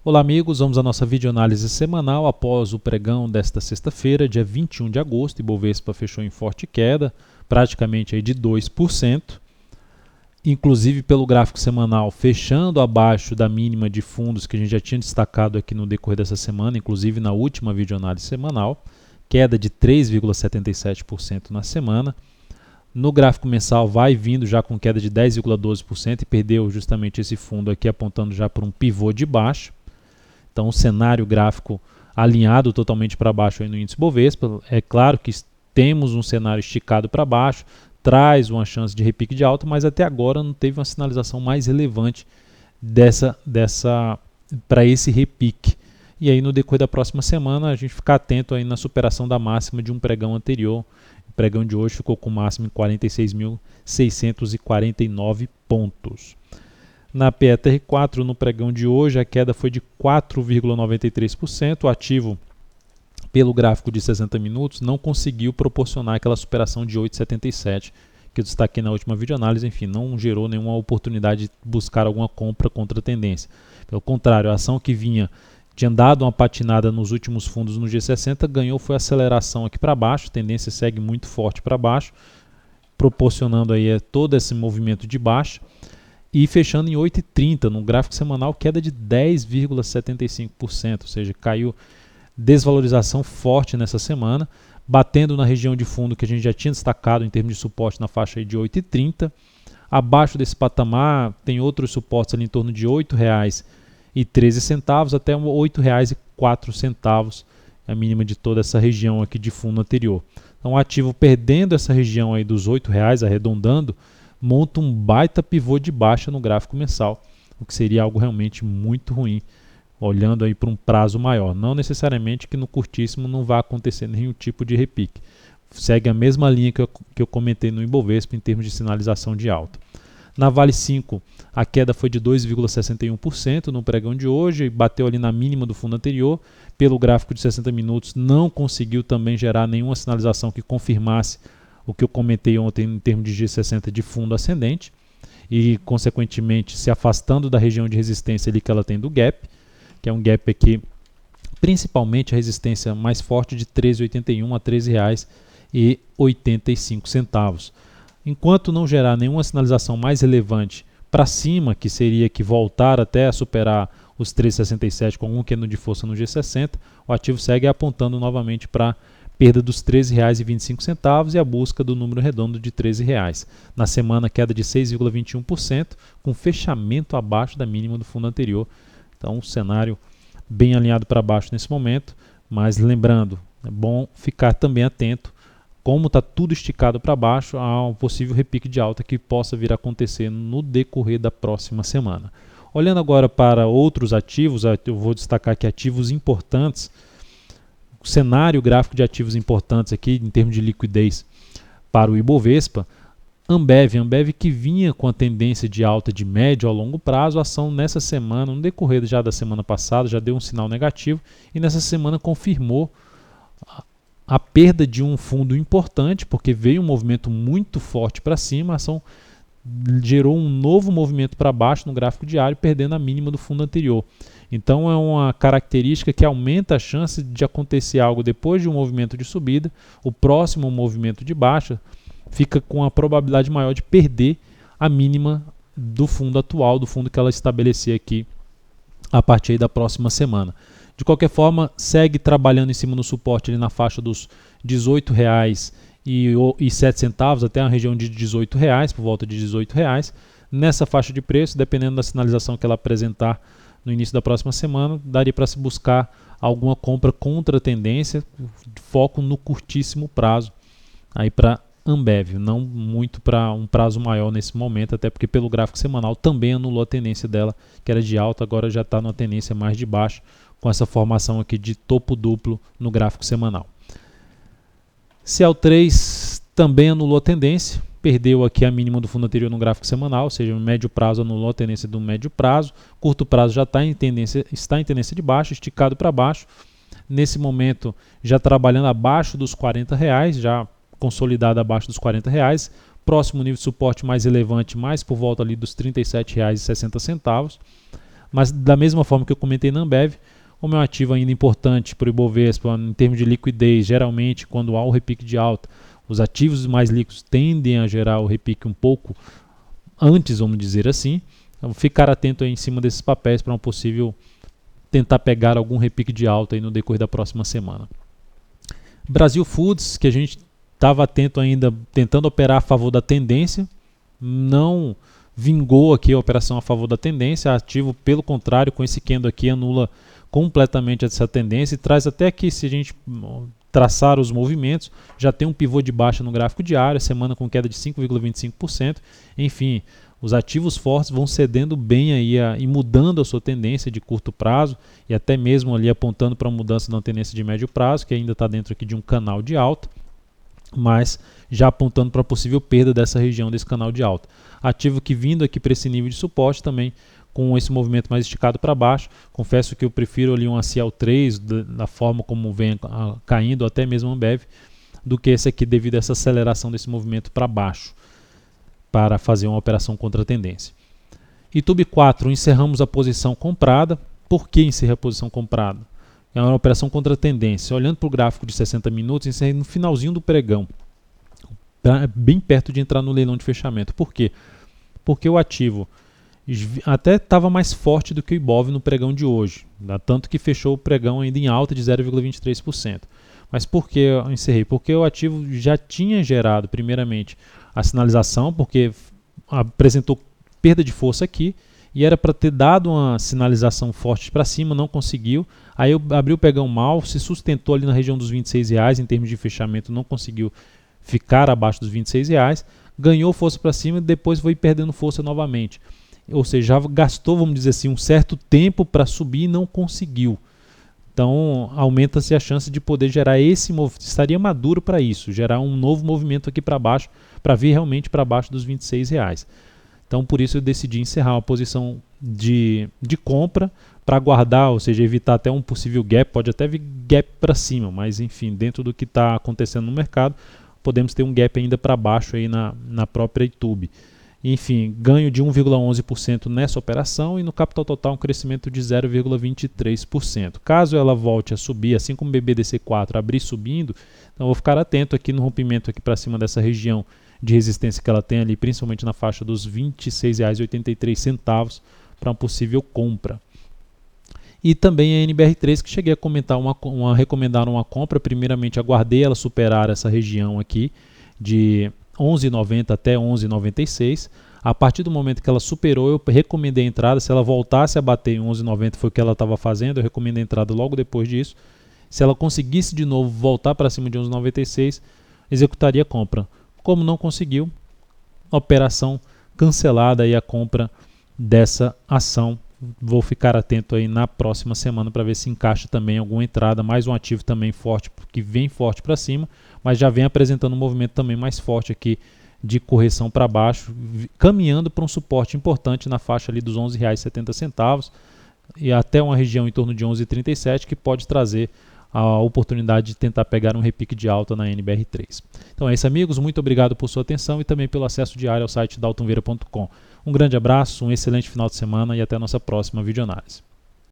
Olá amigos, vamos à nossa videoanálise semanal após o pregão desta sexta-feira, dia 21 de agosto. Ibovespa fechou em forte queda, praticamente aí de 2%, inclusive pelo gráfico semanal fechando abaixo da mínima de fundos que a gente já tinha destacado aqui no decorrer dessa semana, inclusive na última videoanálise semanal, queda de 3,77% na semana. No gráfico mensal vai vindo já com queda de 10,12% e perdeu justamente esse fundo aqui, apontando já por um pivô de baixo. Então, o cenário gráfico alinhado totalmente para baixo aí no índice Bovespa. É claro que temos um cenário esticado para baixo, traz uma chance de repique de alta, mas até agora não teve uma sinalização mais relevante para esse repique. E aí, no decorrer da próxima semana, a gente ficar atento aí na superação da máxima de um pregão anterior. O pregão de hoje ficou com máximo em 46.649 pontos. Na PETR4, no pregão de hoje, a queda foi de 4,93%. O ativo, pelo gráfico de 60 minutos, não conseguiu proporcionar aquela superação de 8,77 que eu destaquei na última videoanálise. Enfim, não gerou nenhuma oportunidade de buscar alguma compra contra a tendência. Pelo contrário, a ação que tinha dado uma patinada nos últimos fundos no G60, ganhou foi aceleração aqui para baixo. A tendência segue muito forte para baixo, proporcionando aí todo esse movimento de baixa. E fechando em 8,30 no gráfico semanal, queda de 10,75%, ou seja, caiu desvalorização forte nessa semana, batendo na região de fundo que a gente já tinha destacado em termos de suporte na faixa aí de 8,30. Abaixo desse patamar tem outros suportes ali em torno de R$ 8,13 até R$ 8,04, a mínima de toda essa região aqui de fundo anterior. Então o ativo perdendo essa região aí dos R$ 8,00, arredondando, monta um baita pivô de baixa no gráfico mensal, o que seria algo realmente muito ruim, olhando aí para um prazo maior. Não necessariamente que no curtíssimo não vá acontecer nenhum tipo de repique. Segue a mesma linha que eu comentei no Ibovespa em termos de sinalização de alta. Na Vale 5, a queda foi de 2,61% no pregão de hoje, bateu ali na mínima do fundo anterior. Pelo gráfico de 60 minutos, não conseguiu também gerar nenhuma sinalização que confirmasse o que eu comentei ontem em termos de G60 de fundo ascendente e, consequentemente, se afastando da região de resistência ali que ela tem do gap, que é um gap aqui, principalmente a resistência mais forte de R$ 13,81 a R$ 13,85. Enquanto não gerar nenhuma sinalização mais relevante para cima, que seria que voltar até a superar os 13,67 com algum candle de força no G60, o ativo segue apontando novamente para perda dos R$ 13,25 e a busca do número redondo de R$ 13,00. Na semana, queda de 6,21%, com fechamento abaixo da mínima do fundo anterior. Então, um cenário bem alinhado para baixo nesse momento, mas lembrando, é bom ficar também atento, como está tudo esticado para baixo, a um possível repique de alta que possa vir a acontecer no decorrer da próxima semana. Olhando agora para outros ativos, eu vou destacar aqui ativos importantes. O cenário gráfico de ativos importantes aqui em termos de liquidez para o Ibovespa, Ambev que vinha com a tendência de alta de médio a longo prazo, a ação nessa semana, no decorrer já da semana passada, já deu um sinal negativo e nessa semana confirmou a perda de um fundo importante, porque veio um movimento muito forte para cima, a ação gerou um novo movimento para baixo no gráfico diário, perdendo a mínima do fundo anterior. Então é uma característica que aumenta a chance de acontecer algo depois de um movimento de subida, o próximo movimento de baixa fica com a probabilidade maior de perder a mínima do fundo atual, do fundo que ela estabelecer aqui a partir da próxima semana. De qualquer forma, segue trabalhando em cima do suporte ali na faixa dos R$ 18,07 até a região de R$ 18,00, por volta de R$ 18,00. Nessa faixa de preço, dependendo da sinalização que ela apresentar no início da próxima semana, daria para se buscar alguma compra contra a tendência, foco no curtíssimo prazo aí para Ambev, não muito para um prazo maior nesse momento, até porque pelo gráfico semanal também anulou a tendência dela, que era de alta, agora já está numa tendência mais de baixo, com essa formação aqui de topo duplo no gráfico semanal. CL3 também anulou a tendência, perdeu aqui a mínima do fundo anterior no gráfico semanal, ou seja, no médio prazo anulou a tendência do médio prazo, curto prazo já está em tendência de baixo, esticado para baixo, nesse momento já trabalhando abaixo dos R$ 40,00, já consolidado abaixo dos R$ 40,00, próximo nível de suporte mais relevante, mais por volta ali dos R$ 37,60. Mas da mesma forma que eu comentei na Ambev, como é um ativo ainda importante para o Ibovespa em termos de liquidez, geralmente quando há o repique de alta, os ativos mais líquidos tendem a gerar o repique um pouco antes, vamos dizer assim. Então, ficar atento aí em cima desses papéis para um possível tentar pegar algum repique de alta aí no decorrer da próxima semana. Brasil Foods, que a gente estava atento ainda, tentando operar a favor da tendência, não vingou aqui a operação a favor da tendência, ativo pelo contrário, com esse candle aqui anula completamente essa tendência e traz até que, se a gente traçar os movimentos, já tem um pivô de baixa no gráfico diário, semana com queda de 5,25%, enfim, os ativos fortes vão cedendo bem aí e mudando a sua tendência de curto prazo e até mesmo ali apontando para uma mudança na tendência de médio prazo, que ainda está dentro aqui de um canal de alta, mas já apontando para a possível perda dessa região desse canal de alta. Ativo que vindo aqui para esse nível de suporte também com esse movimento mais esticado para baixo. Confesso que eu prefiro ali um ACL3 da forma como vem caindo, até mesmo um Ambev, do que esse aqui devido a essa aceleração desse movimento para baixo para fazer uma operação contra a tendência. Itube 4, encerramos a posição comprada. Por que encerrei a posição comprada? É uma operação contra a tendência. Olhando para o gráfico de 60 minutos, encerrei no finalzinho do pregão, bem perto de entrar no leilão de fechamento. Por quê? Porque o ativo até estava mais forte do que o Ibov no pregão de hoje, tanto que fechou o pregão ainda em alta de 0,23%. Mas por que eu encerrei? Porque o ativo já tinha gerado, primeiramente, a sinalização, porque apresentou perda de força aqui, e era para ter dado uma sinalização forte para cima, não conseguiu. Aí eu abri o pregão mal, se sustentou ali na região dos R$26, em termos de fechamento não conseguiu ficar abaixo dos R$26, ganhou força para cima e depois foi perdendo força novamente. Ou seja, já gastou, vamos dizer assim, um certo tempo para subir e não conseguiu. Então aumenta-se a chance de poder gerar esse movimento, estaria maduro para isso, gerar um novo movimento aqui para baixo, para vir realmente para baixo dos R$26. Então por isso eu decidi encerrar uma posição de compra para aguardar, ou seja, evitar até um possível gap, pode até vir gap para cima, mas enfim, dentro do que está acontecendo no mercado, podemos ter um gap ainda para baixo aí na própria Itube. Enfim, ganho de 1,11% nessa operação e no capital total um crescimento de 0,23%. Caso ela volte a subir, assim como o BBDC4 abrir subindo, então eu vou ficar atento aqui no rompimento aqui para cima dessa região de resistência que ela tem ali, principalmente na faixa dos R$ 26,83 para uma possível compra. E também a NBR3, que cheguei a comentar recomendar uma compra. Primeiramente aguardei ela superar essa região aqui de 11,90 até 11,96. A partir do momento que ela superou, eu recomendei a entrada. Se ela voltasse a bater em 11,90, foi o que ela estava fazendo, eu recomendei a entrada logo depois disso. Se ela conseguisse de novo voltar para cima de 11,96, executaria a compra. Como não conseguiu, operação cancelada aí a compra dessa ação. Vou ficar atento aí na próxima semana para ver se encaixa também alguma entrada, mais um ativo também forte, que vem forte para cima, mas já vem apresentando um movimento também mais forte aqui de correção para baixo, caminhando para um suporte importante na faixa ali dos R$ 11,70 e até uma região em torno de 11,37, que pode trazer a oportunidade de tentar pegar um repique de alta na NBR3. Então é isso, amigos, muito obrigado por sua atenção e também pelo acesso diário ao site daltonveira.com. Um grande abraço, um excelente final de semana e até a nossa próxima videoanálise.